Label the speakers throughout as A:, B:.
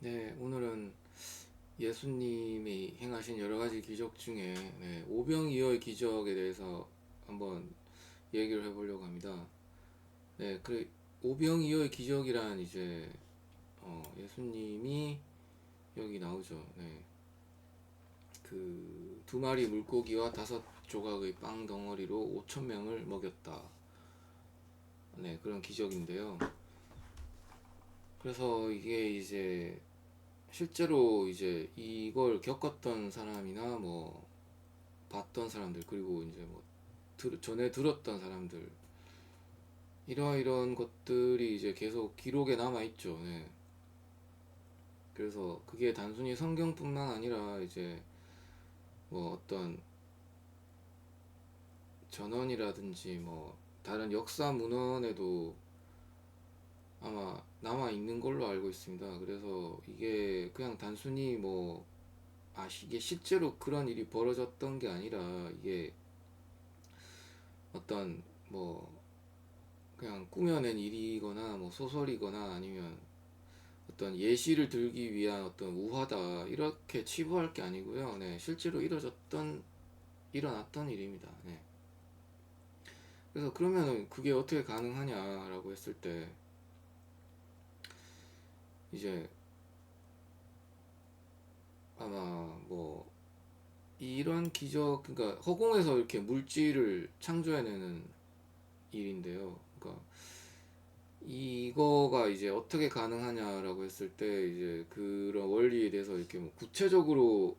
A: 네, 오늘은 예수님이 행하신 여러 가지 기적 중에 오병이어의 기적에 대해서 한번 얘기를 해보려고 합니다. 네, 오병이어의 기적이란 이제 예수님이 여기 나오죠. 네, 그 두 마리 물고기와 다섯 조각의 빵 덩어리로 5천 명을 먹였다. 네, 그런 기적인데요. 그래서 이게 이제 실제로 이제 이걸 겪었던 사람이나 뭐 봤던 사람들, 그리고 이제 뭐 전에 들었던 사람들, 이러이런 것들이 이제 계속 기록에 남아 있죠. 네. 그래서 그게 단순히 성경뿐만 아니라 이제 뭐 어떤 전원이라든지 뭐 다른 역사 문헌에도 아마 남아 있는 걸로 알고 있습니다. 그래서 이게 그냥 단순히 뭐 이게 실제로 그런 일이 벌어졌던 게 아니라 이게 어떤 뭐 그냥 꾸며낸 일이거나 뭐 소설이거나 아니면 어떤 예시를 들기 위한 어떤 우화다 이렇게 치부할 게 아니고요. 네, 실제로 일어났던 일입니다. 네. 그래서 그러면은 그게 어떻게 가능하냐라고 했을 때 이제 아마 뭐 이런 기적, 그러니까 허공에서 이렇게 물질을 창조해내는 일인데요. 그러니까 이거가 이제 어떻게 가능하냐라고 했을 때 이제 그런 원리에 대해서 이렇게 뭐 구체적으로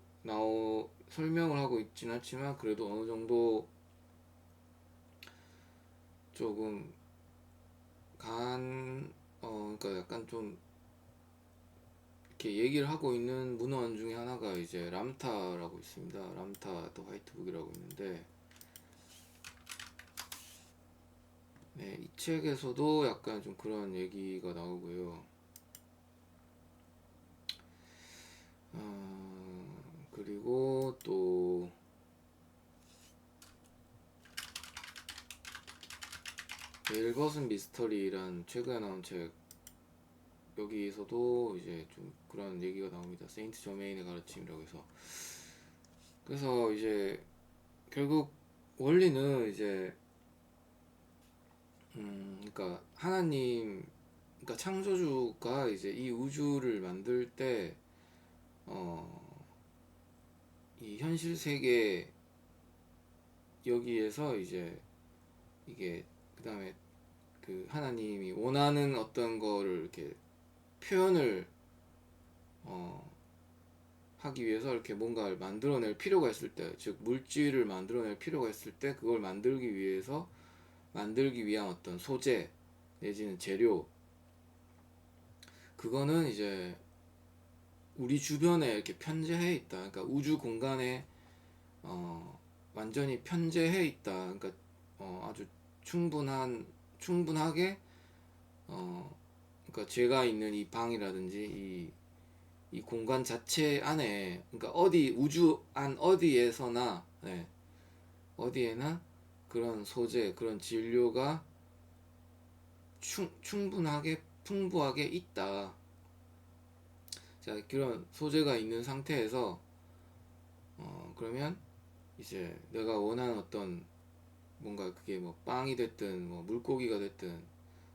A: 설명을 하고 있진 않지만 그래도 어느 정도 조금 그러니까 약간 좀 이렇게 얘기를 하고 있는 문헌 중에 하나가 이제 람타라고 있습니다. 람타 더 화이트북이라고 있는데, 네, 이 책에서도 약간 좀 그런 얘기가 나오고요. 그리고 또 벨것은 미스터리란 최근에 나온 책, 여기에서도 이제 좀 그런 얘기가 나옵니다. 세인트 저메인의 가르침이라고 해서. 그래서 이제 결국 원리는 이제 그러니까 하나님, 그러니까 창조주가 이제 이 우주를 만들 때 이 현실 세계 여기에서 이제 이게 그다음에 그 하나님이 원하는 어떤 거를 이렇게 표현을 어 하기 위해서 이렇게 뭔가를 만들어낼 필요가 있을 때, 즉 물질을 만들어낼 필요가 있을 때 그걸 만들기 위한 어떤 소재 내지는 재료, 그거는 이제 우리 주변에 이렇게 편재해 있다. 그러니까 우주 공간에 완전히 편재해 있다. 그러니까 아주 충분하게 그러니까 제가 있는 이 방이라든지 이 공간 자체 안에, 그러니까 우주 안 어디에서나, 네, 어디에나 그런 소재, 그런 진료가 충분하게 풍부하게 있다. 자, 그런 소재가 있는 상태에서 그러면 이제 내가 원하는 어떤 뭔가 그게 뭐 빵이 됐든 뭐 물고기가 됐든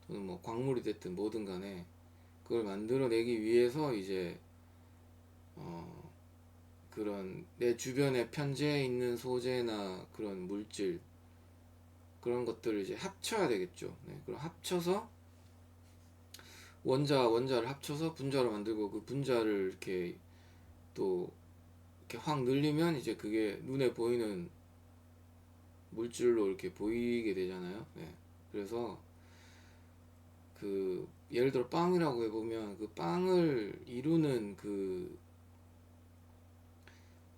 A: 또는 뭐 광물이 됐든 뭐든 간에 그걸 만들어내기 위해서 이제 어 그런 내 주변에 편재해 있는 소재나 그런 물질, 그런 것들을 이제 합쳐야 되겠죠. 네, 그럼 합쳐서 원자를 합쳐서 분자로 만들고, 그 분자를 이렇게 또 이렇게 확 늘리면 이제 그게 눈에 보이는 물질로 이렇게 보이게 되잖아요. 네. 그래서 그 예를 들어 빵이라고 해보면 그 빵을 이루는 그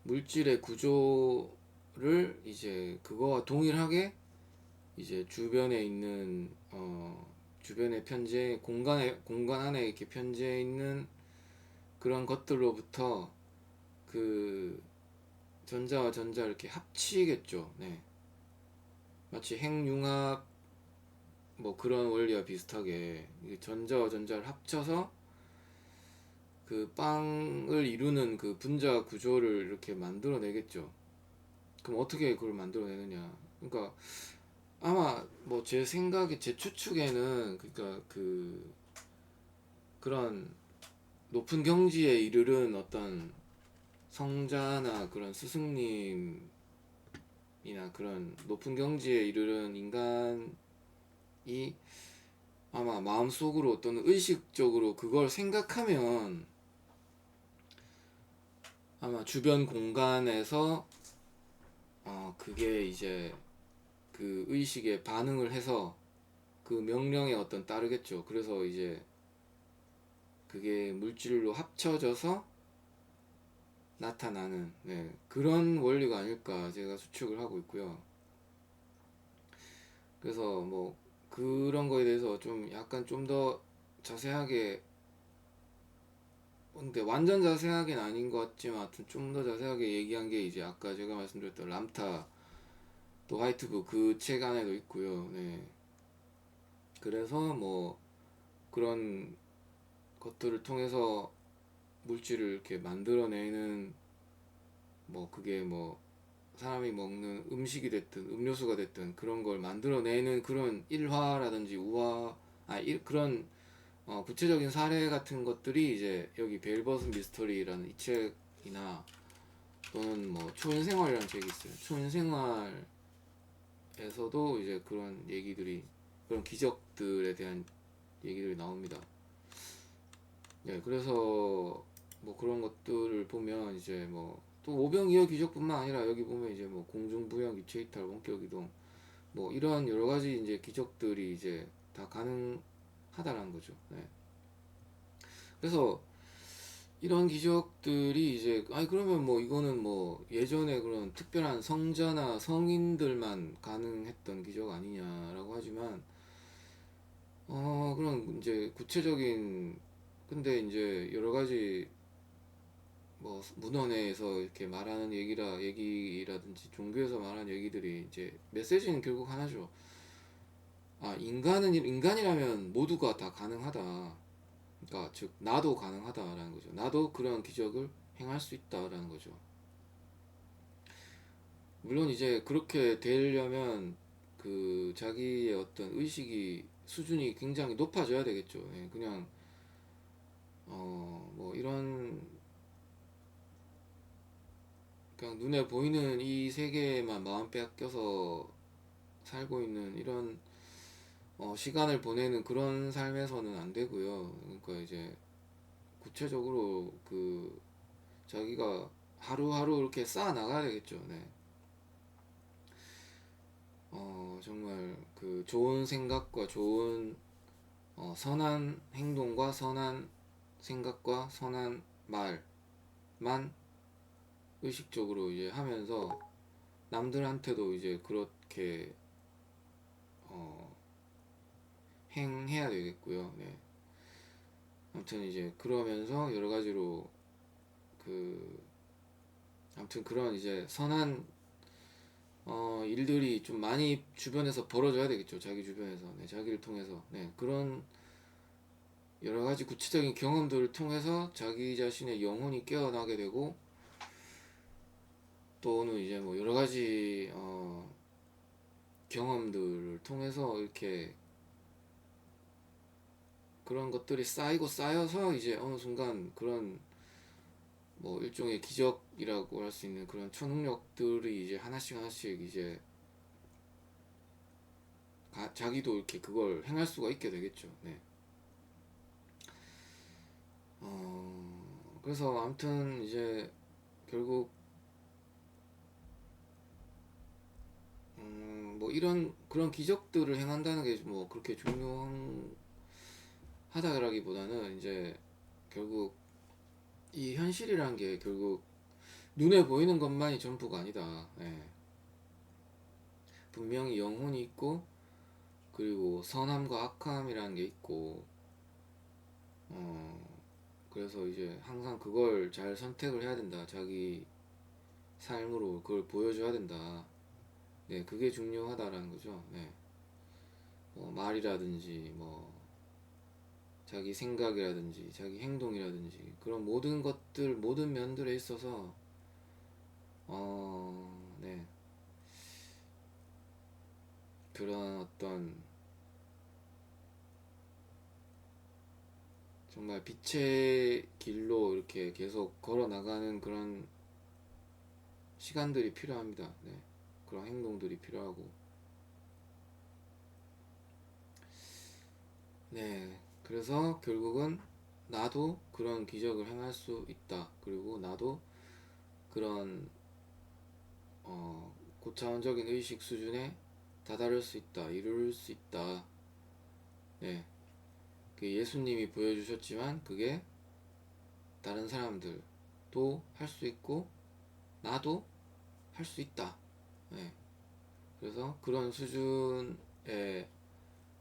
A: 물질의 구조를 이제 그거와 동일하게 이제 주변에 있는 주변의 공간 안에 이렇게 편재해 있는 그런 것들로부터 그 전자와 전자 이렇게 합치겠죠. 네. 마치 핵융합 뭐 그런 원리와 비슷하게 전자와 전자를 합쳐서 그 빵을 이루는 그 분자 구조를 이렇게 만들어내겠죠. 그럼 어떻게 그걸 만들어내느냐? 그러니까 아마 뭐 제 생각에 제 추측에는 그러니까 그런 높은 경지에 이르는 어떤 성자나 그런 스승님이나 그런 높은 경지에 이르는 인간이 아마 마음속으로 또는 의식적으로 그걸 생각하면 아마 주변 공간에서 그게 이제 그 의식에 반응을 해서 그 명령에 어떤 따르겠죠. 그래서 이제 그게 물질로 합쳐져서 나타나는 그런 원리가 아닐까 제가 추측을 하고 있고요. 그래서 뭐 그런 거에 대해서 좀 약간 좀 더 자세하게, 근데 완전 자세하게는 아닌 것 같지만 하여튼 좀 더 자세하게 얘기한 게 이제 아까 제가 말씀드렸던 람타 또 화이트북 그 책 안에도 있고요. 그래서 뭐 그런 것들을 통해서 물질을 이렇게 만들어내는, 뭐 그게 뭐 사람이 먹는 음식이 됐든 음료수가 됐든 그런 걸 만들어내는 그런 일화라든지 우화, 그런 구체적인 사례 같은 것들이 이제 여기 벨버스 미스터리라는 이 책이나 또는 뭐 초인생활이라는 책이 있어요. 초인생활에서도 이제 그런 얘기들이, 그런 기적들에 대한 얘기들이 나옵니다. 그래서 뭐 그런 것들을 보면 이제 뭐 또 오병이어 기적뿐만 아니라 여기 보면 이제 뭐 공중부양, 유체이탈, 원격이동 뭐 이런 여러 가지 이제 기적들이 이제 다 가능하다라는 거죠. 그래서 이런 기적들이 이제 그러면 뭐 이거는 뭐 예전에 그런 특별한 성자나 성인들만 가능했던 기적 아니냐라고 하지만 그런 이제 구체적인, 근데 이제 여러 가지 뭐 문헌에서 이렇게 말하는 얘기라든지 종교에서 말하는 얘기들이 이제 메시지는 결국 하나죠. 인간이라면 모두가 다 가능하다. 그러니까 즉 나도 가능하다라는 거죠. 나도 그런 기적을 행할 수 있다라는 거죠. 물론 이제 그렇게 되려면 그 자기의 어떤 의식이 수준이 굉장히 높아져야 되겠죠. 그냥 뭐 이런 그냥 눈에 보이는 이 세계에만 마음 빼앗겨서 살고 있는 이런 시간을 보내는 그런 삶에서는 안 되고요. 그러니까 이제 구체적으로 그 자기가 하루하루 이렇게 쌓아 나가야 되겠죠. 정말 그 좋은 생각과 좋은 선한 행동과 선한 생각과 선한 말만 의식적으로 이제 하면서 남들한테도 이제 그렇게 어, 행해야 되겠고요. 아무튼 이제 그러면서 여러 가지로 그 아무튼 그런 이제 선한 일들이 좀 많이 주변에서 벌어져야 되겠죠. 자기 주변에서, 자기를 통해서, 그런 여러 가지 구체적인 경험들을 통해서 자기 자신의 영혼이 깨어나게 되고, 또는 이제 뭐 여러 가지 경험들을 통해서 이렇게 그런 것들이 쌓이고 쌓여서 이제 어느 순간 그런 뭐 일종의 기적이라고 할 수 있는 그런 초능력들이 이제 하나씩 하나씩 이제 자기도 이렇게 그걸 행할 수가 있게 되겠죠. 그래서 아무튼 이제 결국 뭐 이런 그런 기적들을 행한다는 게 뭐 그렇게 중요하다라기보다는 이제 결국 이 현실이란 게 결국 눈에 보이는 것만이 전부가 아니다. 분명히 영혼이 있고, 그리고 선함과 악함이라는 게 있고, 그래서 이제 항상 그걸 잘 선택을 해야 된다. 자기 삶으로 그걸 보여줘야 된다. 그게 중요하다라는 거죠. 뭐 말이라든지 뭐 자기 생각이라든지 자기 행동이라든지 그런 모든 것들 모든 면들에 있어서 네 그런 어떤 정말 빛의 길로 이렇게 계속 걸어 나가는 그런 시간들이 필요합니다. 네. 그런 행동들이 필요하고 네 그래서 결국은 나도 그런 기적을 행할 수 있다. 그리고 나도 그런 고차원적인 의식 수준에 다다를 수 있다. 이룰 수 있다. 네. 그 예수님이 보여주셨지만 그게 다른 사람들도 할 수 있고 나도 할 수 있다. 네. 그래서 그런 수준에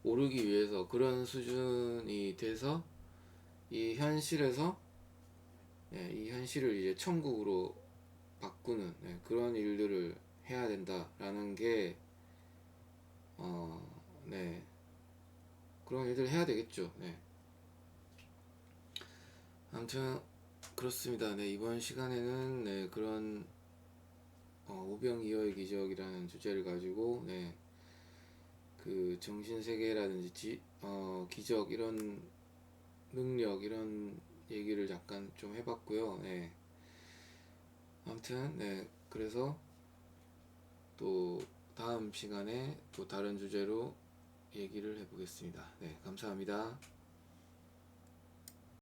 A: 오르기 위해서 그런 수준이 돼서 이 현실에서 이 현실을 이제 천국으로 바꾸는 그런 일들을 해야 된다라는 게 네. 그런 일들을 해야 되겠죠. 네. 아무튼 그렇습니다. 네, 이번 시간에는 그런 오병이어의 기적이라는 주제를 가지고 그 정신세계라든지 기적 이런 능력 이런 얘기를 잠깐 좀 해봤고요. 네. 아무튼 그래서 또 다음 시간에 또 다른 주제로 얘기를 해보겠습니다. 네, 감사합니다.